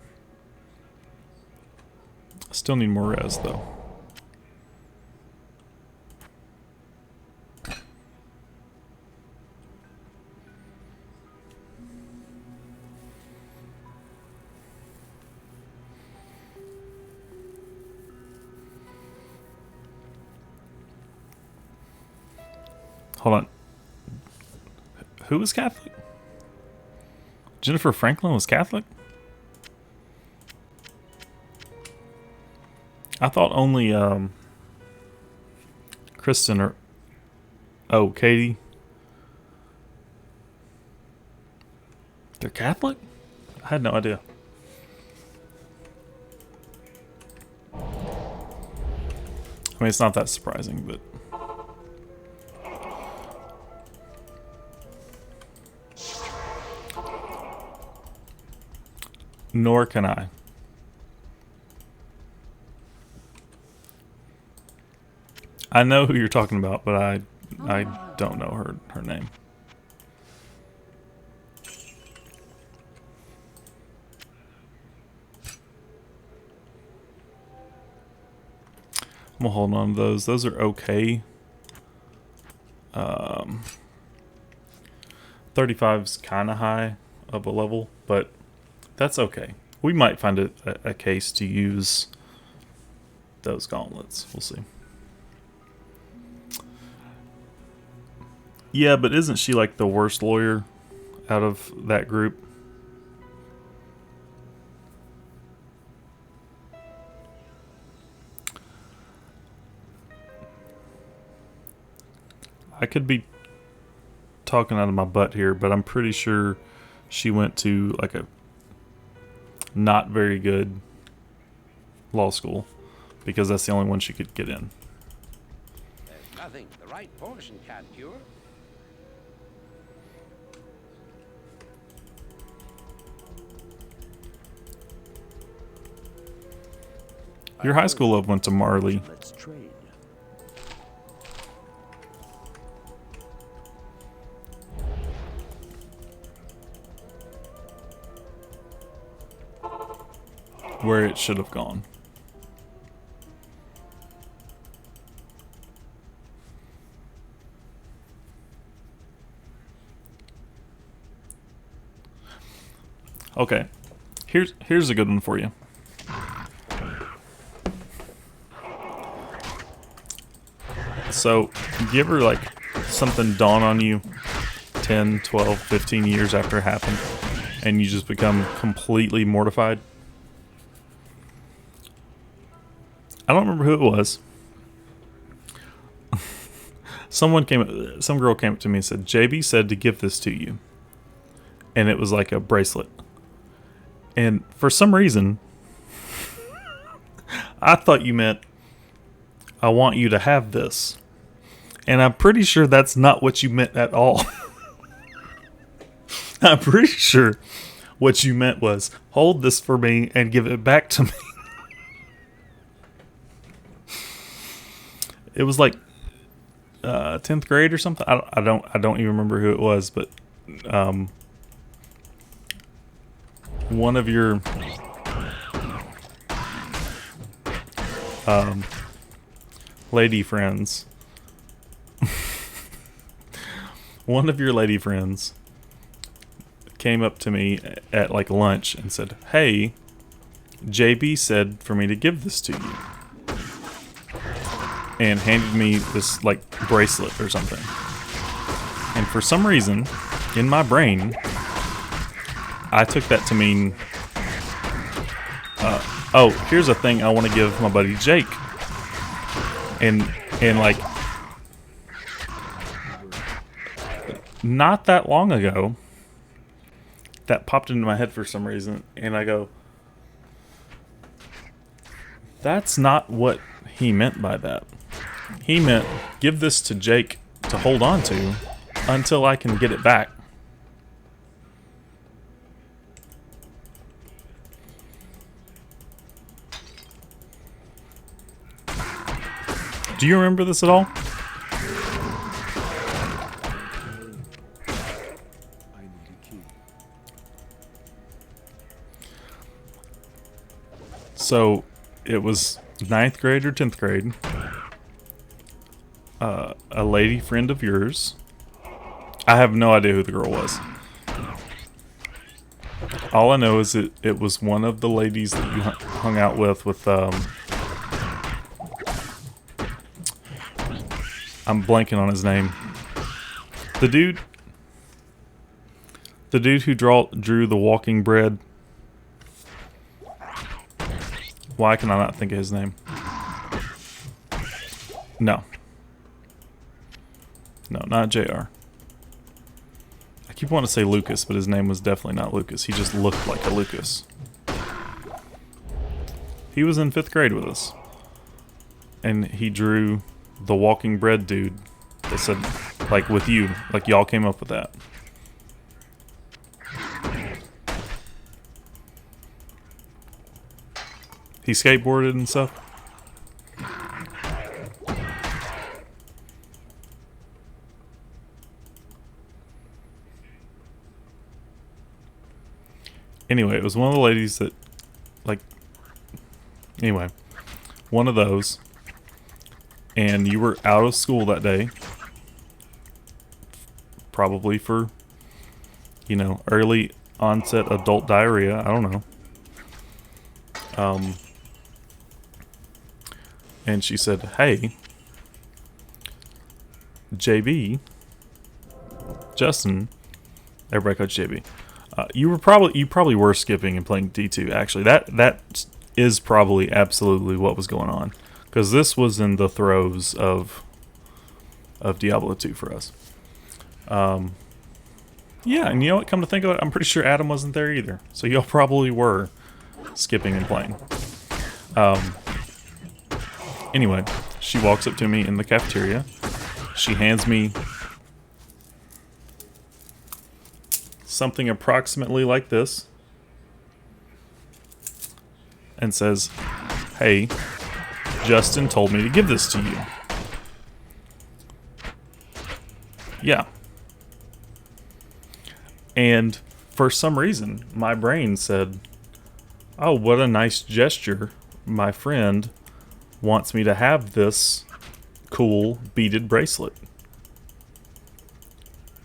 I still need more res though. Hold on. Who was Catholic? Jennifer Franklin was Catholic? I thought only Kristen or Katie. They're Catholic? I had no idea. I mean, it's not that surprising, but... Nor can I. I know who you're talking about, but I don't know her name. I'm gonna hold on to those. Those are okay. 35's kind of high of a level, but that's okay. We might find a case to use those gauntlets. We'll see. Yeah, but isn't she like the worst lawyer out of that group? I could be talking out of my butt here, but I'm pretty sure she went to like a not very good law school because that's the only one she could get in. There's nothing the right potion can't cure. Your high school love went to Marley. Let's trade. Where it should have gone. Okay. Here's a good one for you. So, do you ever like something dawn on you 10, 12, 15 years after it happened and you just become completely mortified? I don't remember who it was. Some girl came up to me and said, JB said to give this to you. And it was like a bracelet. And for some reason, I thought you meant, I want you to have this. And I'm pretty sure that's not what you meant at all. I'm pretty sure what you meant was, hold this for me and give it back to me. It was like 10th grade or something. I don't even remember who it was, but one of your lady friends. One of your lady friends came up to me at like lunch and said, "Hey, JB said for me to give this to you." And handed me this like bracelet or something. And for some reason, in my brain, I took that to mean, oh, here's a thing I want to give my buddy Jake. And like, not that long ago, that popped into my head for some reason, and I go, that's not what he meant by that. He meant, give this to Jake to hold on to until I can get it back. Do you remember this at all? I need a key. So, it was 9th grade or 10th grade. A lady friend of yours. I have no idea who the girl was. All I know is it was one of the ladies that you hung out with I'm blanking on his name. The dude who drew the walking bread. Why can I not think of his name? No, not JR. I keep wanting to say Lucas, but his name was definitely not Lucas. He just looked like a Lucas. He was in 5th grade with us. and he drew the Walking Bread dude that said, like, with you. Like, y'all came up with that. He skateboarded and stuff. Anyway, it was one of the ladies that, like, anyway, one of those, and you were out of school that day, probably for, you know, early onset adult diarrhea, I don't know. And she said, hey, JB, Justin, everybody calls JB. You probably were skipping and playing D2. Actually, that is probably absolutely what was going on, because this was in the throes of Diablo 2 for us. Yeah, and you know what? Come to think of it, I'm pretty sure Adam wasn't there either. So y'all probably were skipping and playing. Anyway, she walks up to me in the cafeteria. She hands me something approximately like this and says, hey, Justin told me to give this to you. Yeah. And for some reason, my brain said, oh, what a nice gesture. My friend wants me to have this cool beaded bracelet.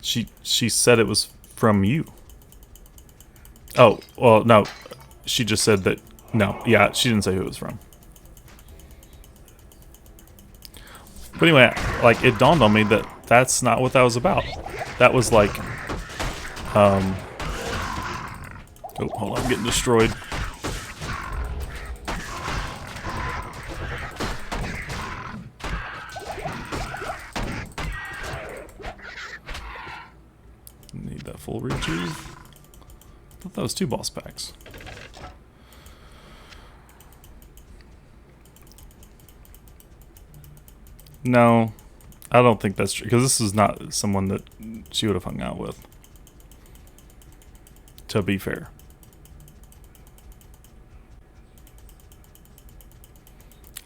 She said it was from you. Oh, well, no. She just said that, no, yeah, she didn't say who it was from. But anyway, like, it dawned on me that that's not what that was about. That was like, oh, hold on, I'm getting destroyed. Need that full retrieve. I thought that was 2 boss packs. No, I don't think that's true, because this is not someone that she would have hung out with, to be fair.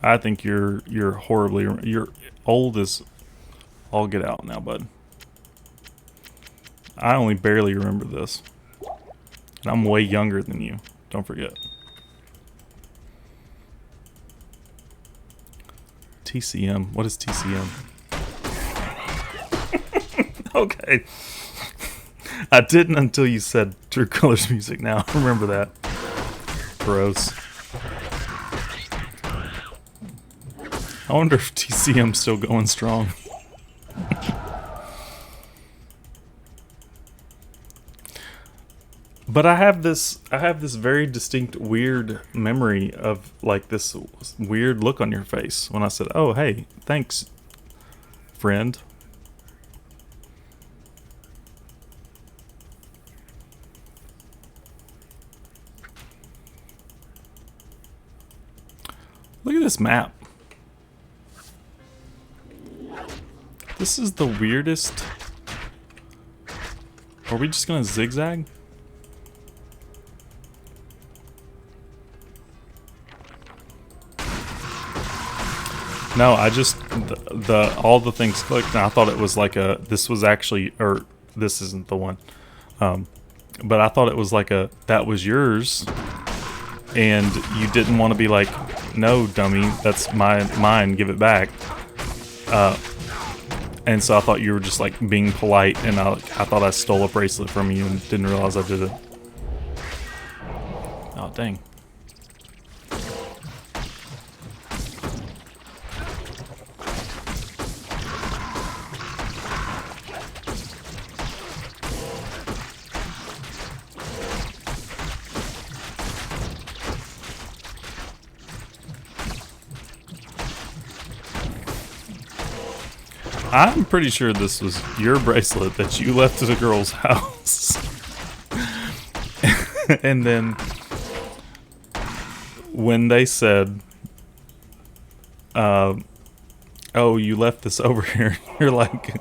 I think you're horribly, you're old as all get out now, bud. I only barely remember this. And I'm way younger than you, don't forget. TCM, what is TCM? Okay. I didn't until you said True Colors Music now. Remember that. Gross. I wonder if TCM's still going strong. But I have this very distinct weird memory of like this weird look on your face when I said, "Oh, hey, thanks, friend." Look at this map. This is the weirdest. Are we just gonna zigzag? No, I just all the things clicked, and I thought it was like a. This was actually, or this isn't the one, but I thought it was like a. That was yours, and you didn't want to be like, no, dummy, that's mine. Give it back. And so I thought you were just like being polite, and I thought I stole a bracelet from you and didn't realize I did it. Oh dang. I'm pretty sure this was your bracelet that you left at a girl's house. And then when they said, oh, you left this over here. You're like,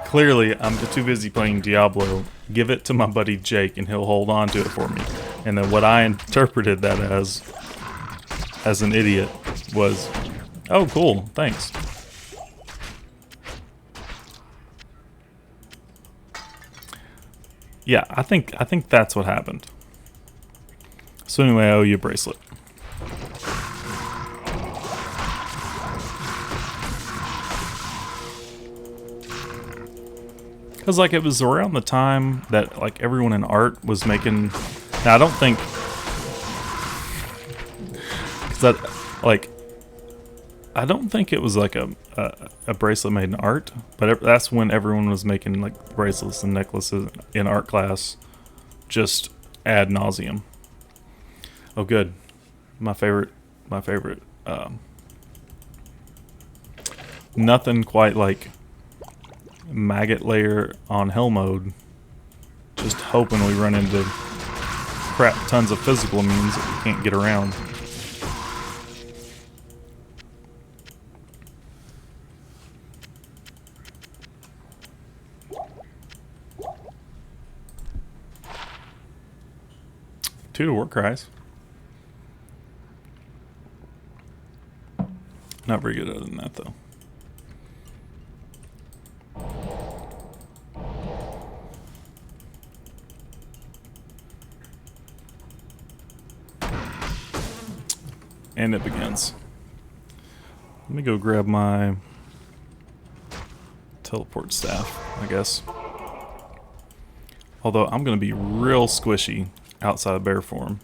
clearly I'm too busy playing Diablo. Give it to my buddy Jake and he'll hold on to it for me. And then what I interpreted that as an idiot, was, oh cool, thanks. Yeah, I think that's what happened. So anyway, I owe you a bracelet. Because, like, it was around the time that, like, everyone in art was making... Now, I don't think... Because that, like... I don't think it was, like, a bracelet made in art. But that's when everyone was making, like, bracelets and necklaces in art class. Just ad nauseum. Oh, good. My favorite... Nothing quite like... maggot layer on hell mode, just hoping we run into crap tons of physical immunes that we can't get around. Two to work cries. Not very good other than that though. And it begins. Let me go grab my teleport staff, I guess. Although I'm going to be real squishy outside of bear form.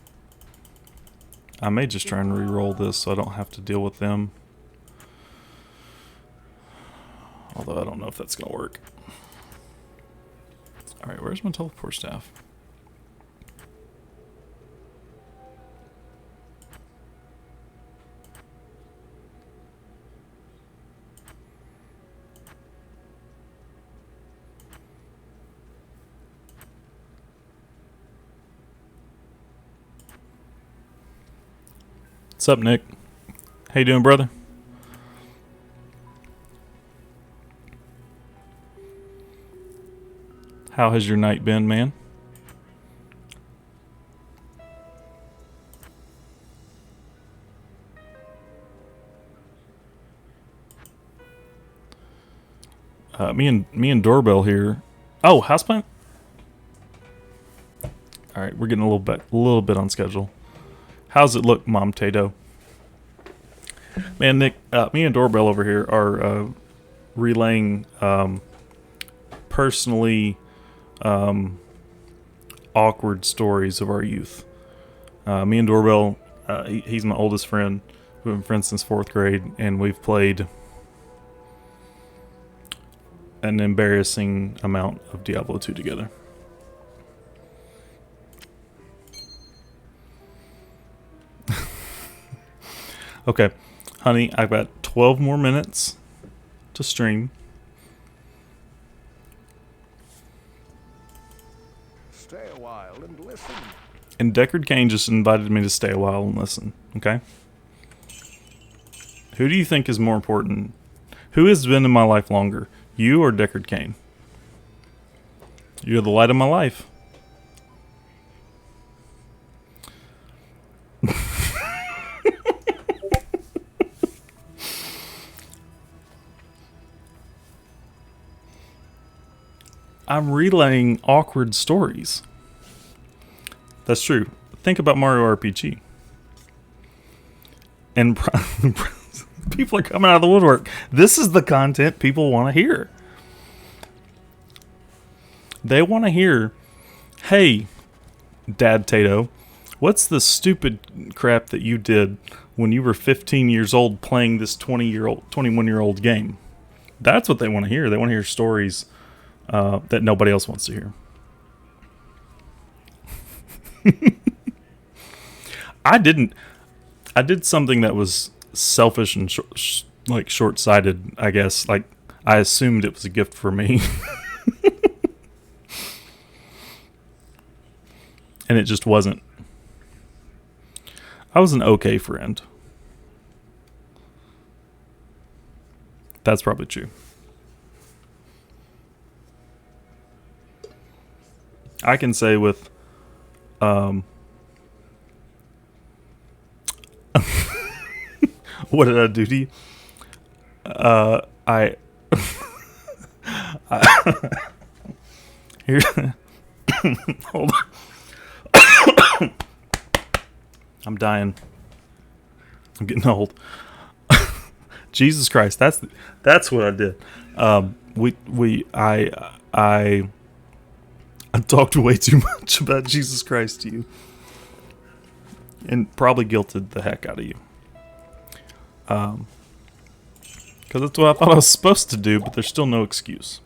I may just try and re-roll this so I don't have to deal with them. Although I don't know if that's going to work. Alright, where's my teleport staff? What's up, Nick? How you doing, brother? How has your night been, man? Me and Doorbell here. Oh, houseplant. All right, we're getting a little bit on schedule. How's it look, Mom Tato? Man, Nick, me and Doorbell over here are relaying personally awkward stories of our youth. Me and Doorbell, he's my oldest friend. We've been friends since 4th grade, and we've played an embarrassing amount of Diablo 2 together. Okay, honey, I've got 12 more minutes to stream. Stay a while and listen. And Deckard Cain just invited me to stay a while and listen, okay? Who do you think is more important? Who has been in my life longer, you or Deckard Cain? You're the light of my life. I'm relaying awkward stories. That's true. Think about Mario RPG. And people are coming out of the woodwork. This is the content people want to hear. They want to hear, hey, Dad Tato, what's the stupid crap that you did when you were 15 years old playing this 21-year-old game? That's what they want to hear. They want to hear stories that nobody else wants to hear. I did something that was selfish and short-sighted, I guess. Like, I assumed it was a gift for me. And it just wasn't. I was an okay friend. That's probably true. I can say with what did I do to you? I here. Hold on. I'm dying. I'm getting old. Jesus Christ, that's what I did. I talked way too much about Jesus Christ to you, and probably guilted the heck out of you. Because that's what I thought I was supposed to do, but there's still no excuse.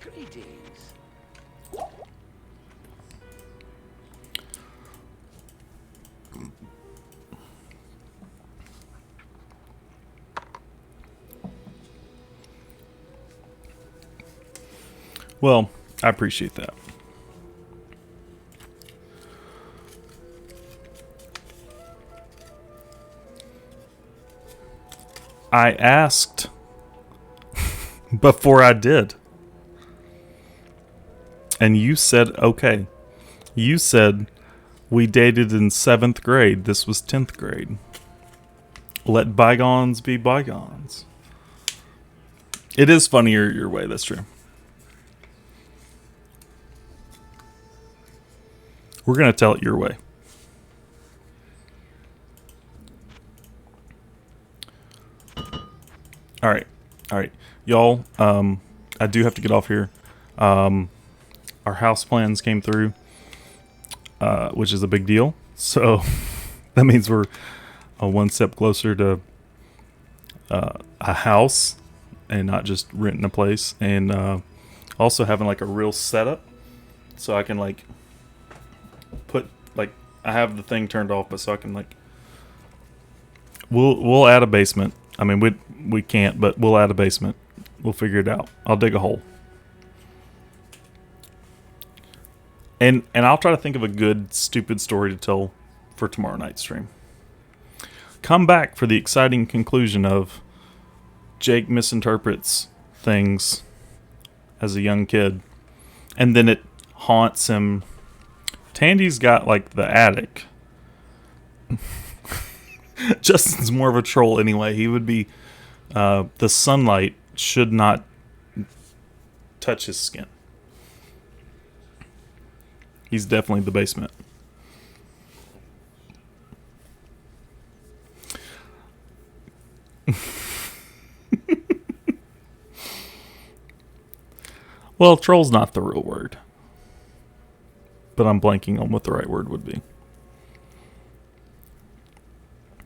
Greetings. Well, I appreciate that. I asked before I did. And you said, okay. You said we dated in 7th grade. This was 10th grade. Let bygones be bygones. It is funnier your way, that's true. We're going to tell it your way. All right, y'all. I do have to get off here. Our house plans came through, which is a big deal. So that means we're one step closer to a house and not just renting a place, and also having like a real setup, so I can like put like I have the thing turned off, but so I can like we'll add a basement. I mean, we can't, but we'll add a basement. We'll figure it out. I'll dig a hole. And I'll try to think of a good, stupid story to tell for tomorrow night's stream. Come back for the exciting conclusion of Jake misinterprets things as a young kid. And then it haunts him. Tandy's got, like, the attic. Justin's more of a troll anyway. He would be... the sunlight should not touch his skin. He's definitely the basement. Well, troll's not the real word. But I'm blanking on what the right word would be.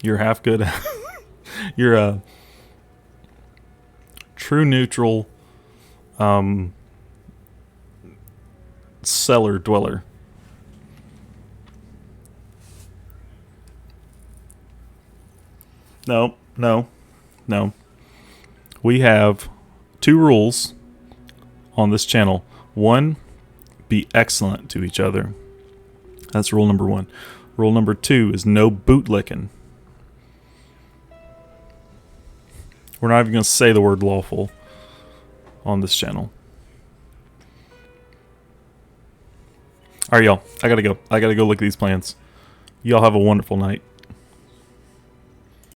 You're half good. You're a true neutral cellar dweller. No. We have 2 rules on this channel. 1, be excellent to each other. That's rule number 1. Rule number 2 is no bootlicking. We're not even going to say the word lawful on this channel. Alright, y'all. I gotta go. I gotta go look at these plans. Y'all have a wonderful night.